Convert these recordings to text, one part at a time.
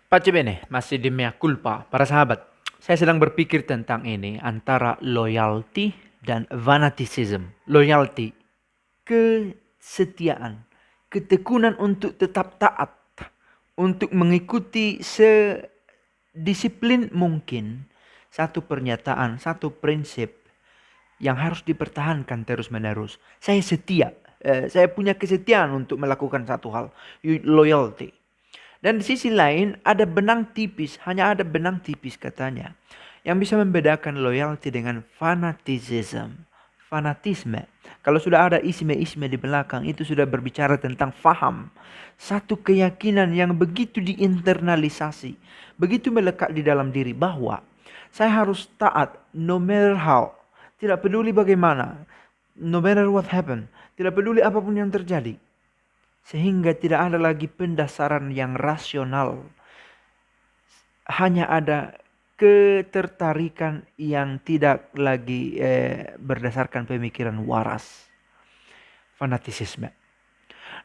Pace bene, masih di mea culpa. Para sahabat, saya sedang berpikir tentang ini antara loyalty dan fanaticism. Loyalty, kesetiaan, ketekunan untuk tetap taat, untuk mengikuti sedisiplin mungkin satu pernyataan, satu prinsip yang harus dipertahankan terus-menerus. Saya setia, saya punya kesetiaan untuk melakukan satu hal, loyalty. Dan di sisi lain ada benang tipis, hanya ada benang tipis katanya, yang bisa membedakan loyalty dengan fanatism. Fanatisme. Kalau sudah ada isme-isme di belakang, itu sudah berbicara tentang faham. Satu keyakinan yang begitu diinternalisasi, begitu melekat di dalam diri bahwa saya harus taat no matter how. Tidak peduli bagaimana, no matter what happen, tidak peduli apapun yang terjadi. Sehingga tidak ada lagi pendasaran yang rasional. Hanya ada ketertarikan yang tidak lagi berdasarkan pemikiran waras. Fanatisisme.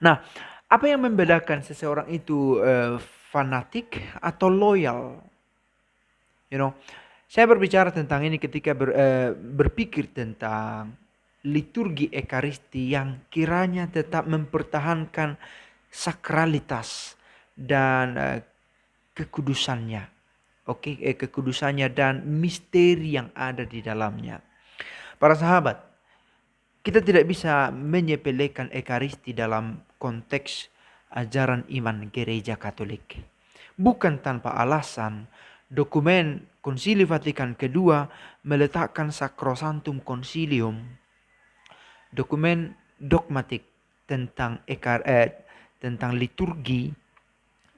Nah, apa yang membedakan seseorang itu fanatik atau loyal? Saya berbicara tentang ini ketika berpikir tentang liturgi ekaristi yang kiranya tetap mempertahankan sakralitas dan kekudusannya. Kekudusannya dan misteri yang ada di dalamnya. Para sahabat, kita tidak bisa menyepelekan ekaristi dalam konteks ajaran iman gereja Katolik. Bukan tanpa alasan, dokumen Konsili Vatikan II meletakkan Sacrosanctum Concilium, dokumen dogmatik tentang tentang liturgi,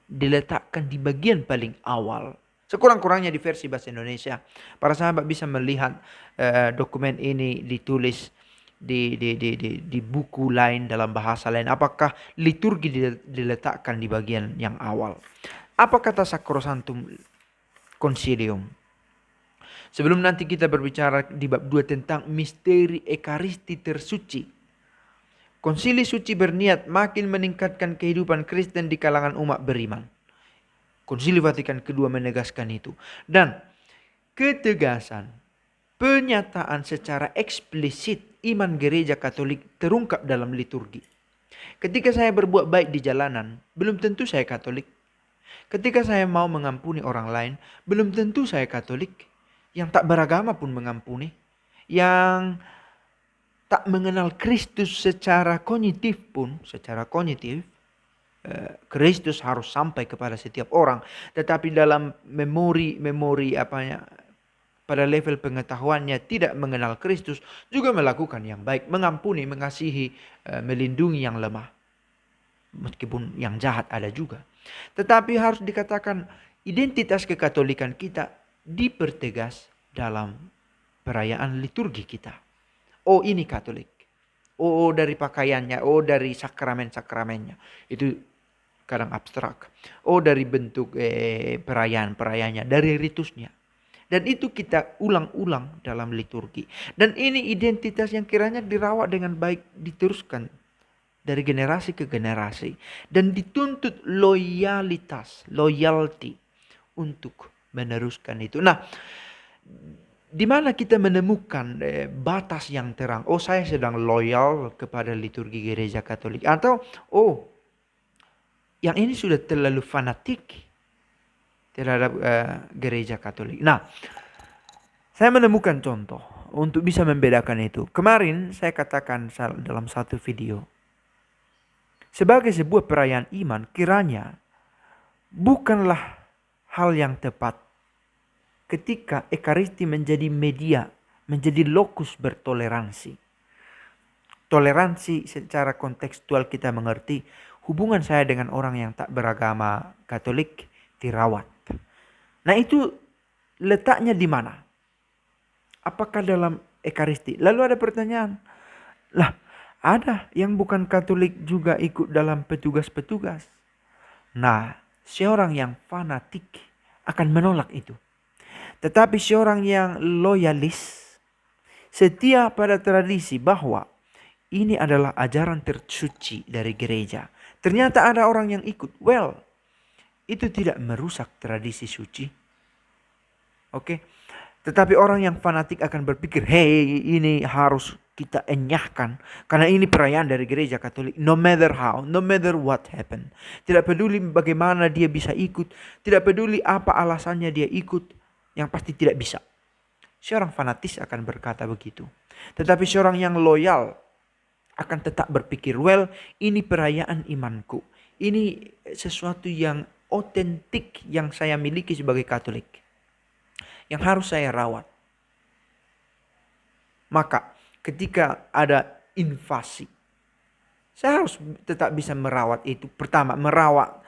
diletakkan di bagian paling awal. Sekurang-kurangnya di versi bahasa Indonesia. Para sahabat bisa melihat dokumen ini ditulis di buku lain dalam bahasa lain. Apakah liturgi diletakkan di bagian yang awal? Apa kata Sacrosanctum Concilium? Sebelum nanti kita berbicara di bab 2 tentang misteri ekaristi tersuci. Konsili suci berniat makin meningkatkan kehidupan Kristen di kalangan umat beriman. Konsili Vatikan II menegaskan itu. Dan ketegasan, penyataan secara eksplisit iman gereja Katolik terungkap dalam liturgi. Ketika saya berbuat baik di jalanan, belum tentu saya Katolik. Ketika saya mau mengampuni orang lain, belum tentu saya Katolik. Yang tak beragama pun mengampuni. Yang tak mengenal Kristus secara kognitif pun, Kristus harus sampai kepada setiap orang. Tetapi dalam memori pada level pengetahuannya tidak mengenal Kristus, juga melakukan yang baik, mengampuni, mengasihi, melindungi yang lemah. Meskipun yang jahat ada juga. Tetapi harus dikatakan identitas kekatolikan kita dipertegas dalam perayaan liturgi kita. Oh, ini Katolik. Oh, dari pakaiannya, oh dari sakramen-sakramennya. Itu kadang abstrak. Oh, dari bentuk perayaan-perayaannya, dari ritusnya. Dan itu kita ulang-ulang dalam liturgi. Dan ini identitas yang kiranya dirawat dengan baik, diteruskan dari generasi ke generasi. Dan dituntut loyalty untuk meneruskan itu. Nah, di mana kita menemukan batas yang terang? Oh, saya sedang loyal kepada liturgi gereja Katolik. Atau, oh, yang ini sudah terlalu fanatik terhadap gereja Katolik. Nah, saya menemukan contoh untuk bisa membedakan itu. Kemarin saya katakan dalam satu video. Sebagai sebuah perayaan iman, kiranya bukanlah hal yang tepat ketika ekaristi menjadi media, menjadi lokus bertoleransi. Toleransi secara kontekstual kita mengerti hubungan saya dengan orang yang tak beragama Katolik dirawat. Nah, itu letaknya di mana? Apakah dalam ekaristi? Lalu ada pertanyaan. Lah, ada yang bukan Katolik juga ikut dalam petugas-petugas. Nah, seorang yang fanatik akan menolak itu. Tetapi seorang yang loyalis, setia pada tradisi bahwa ini adalah ajaran tersuci dari gereja. Ternyata ada orang yang ikut. Well, itu tidak merusak tradisi suci. Oke. Tetapi orang yang fanatik akan berpikir, hey, ini harus kita enyahkan. Karena ini perayaan dari gereja Katolik. No matter how, no matter what happen. Tidak peduli bagaimana dia bisa ikut. Tidak peduli apa alasannya dia ikut. Yang pasti tidak bisa. Seorang fanatis akan berkata begitu. Tetapi seorang yang loyal akan tetap berpikir, well, ini perayaan imanku. Ini sesuatu yang otentik yang saya miliki sebagai Katolik. Yang harus saya rawat. Maka ketika ada invasi, saya harus tetap bisa merawat itu. Pertama, merawat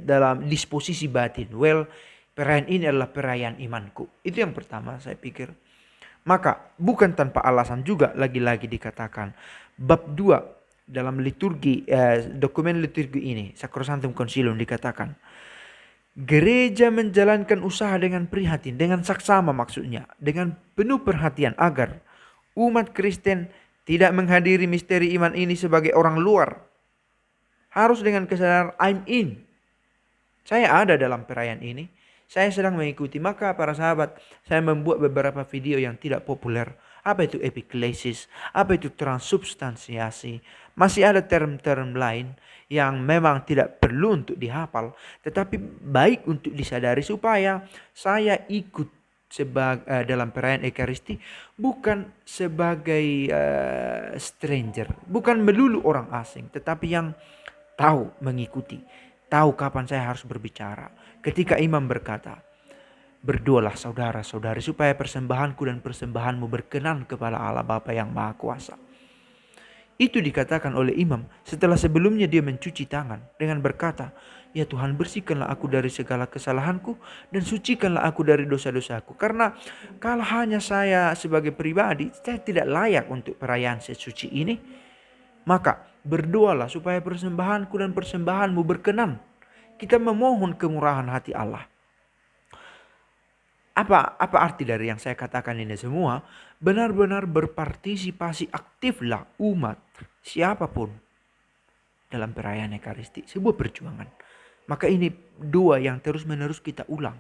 dalam disposisi batin. Well, perayaan ini adalah perayaan imanku. Itu yang pertama saya pikir. Maka bukan tanpa alasan juga lagi-lagi dikatakan. Bab 2 dalam liturgi, dokumen liturgi ini, Sacrosanctum Concilium dikatakan. Gereja menjalankan usaha dengan prihatin, dengan saksama maksudnya, dengan penuh perhatian agar umat Kristen tidak menghadiri misteri iman ini sebagai orang luar. Harus dengan kesadaran I'm in. Saya ada dalam perayaan ini. Saya sedang mengikuti. Maka para sahabat, saya membuat beberapa video yang tidak populer. Apa itu epiklesis? Apa itu transubstansiasi? Masih ada term-term lain yang memang tidak perlu untuk dihafal. Tetapi baik untuk disadari supaya saya ikut dalam perayaan Ekaristi bukan sebagai stranger. Bukan melulu orang asing. Tetapi yang tahu mengikuti. Tahu kapan saya harus berbicara. Ketika imam berkata, berdoalah saudara-saudari supaya persembahanku dan persembahanmu berkenan kepada Allah Bapa yang Maha Kuasa. Itu dikatakan oleh imam setelah sebelumnya dia mencuci tangan dengan berkata, ya Tuhan, bersihkanlah aku dari segala kesalahanku dan sucikanlah aku dari dosa-dosaku. Karena kalau hanya saya sebagai pribadi, saya tidak layak untuk perayaan sesuci ini. Maka berdoalah supaya persembahanku dan persembahanmu berkenan. Kita memohon kemurahan hati Allah. Apa arti dari yang saya katakan ini semua? Benar-benar berpartisipasi aktiflah umat siapapun dalam perayaan Ekaristi. Sebuah perjuangan. Maka ini dua yang terus-menerus kita ulang.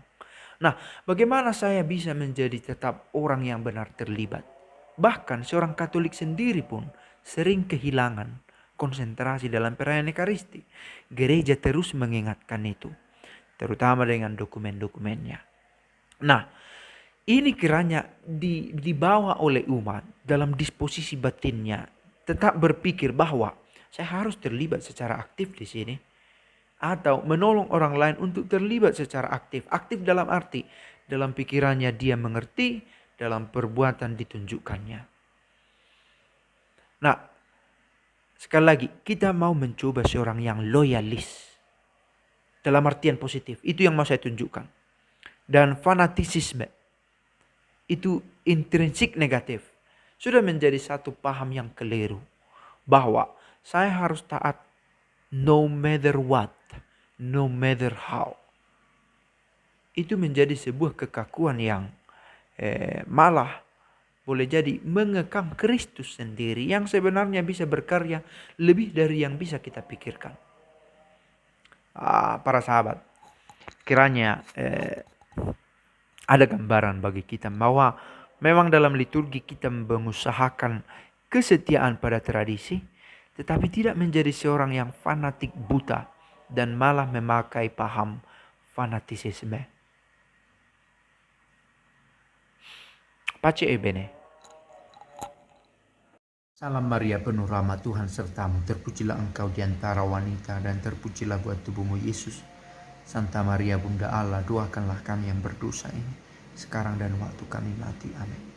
Nah, bagaimana saya bisa menjadi tetap orang yang benar terlibat? Bahkan seorang Katolik sendiri pun sering kehilangan konsentrasi dalam perayaan Ekaristi. Gereja terus mengingatkan itu. Terutama dengan dokumen-dokumennya. Nah, ini kiranya dibawa oleh umat dalam disposisi batinnya. Tetap berpikir bahwa saya harus terlibat secara aktif di sini. Atau menolong orang lain untuk terlibat secara aktif. Aktif dalam arti, dalam pikirannya dia mengerti, dalam perbuatan ditunjukkannya. Nah, sekali lagi, kita mau mencoba seorang yang loyalis. Dalam artian positif. Itu yang mau saya tunjukkan. Dan fanatisisme. Itu intrinsik negatif. Sudah menjadi satu paham yang keliru. Bahwa saya harus taat no matter what. No matter how. Itu menjadi sebuah kekakuan yang malah boleh jadi mengekang Kristus sendiri yang sebenarnya bisa berkarya lebih dari yang bisa kita pikirkan. Para sahabat, kiranya ada gambaran bagi kita bahwa memang dalam liturgi kita mengusahakan kesetiaan pada tradisi, tetapi tidak menjadi seorang yang fanatik buta dan malah memakai paham fanatisisme. Pace e bene. Salam Maria, penuh rahmat, Tuhan sertamu. Terpujilah engkau di antara wanita dan terpujilah buah tubuhmu Yesus. Santa Maria Bunda Allah, doakanlah kami yang berdosa ini sekarang dan waktu kami mati. Amin.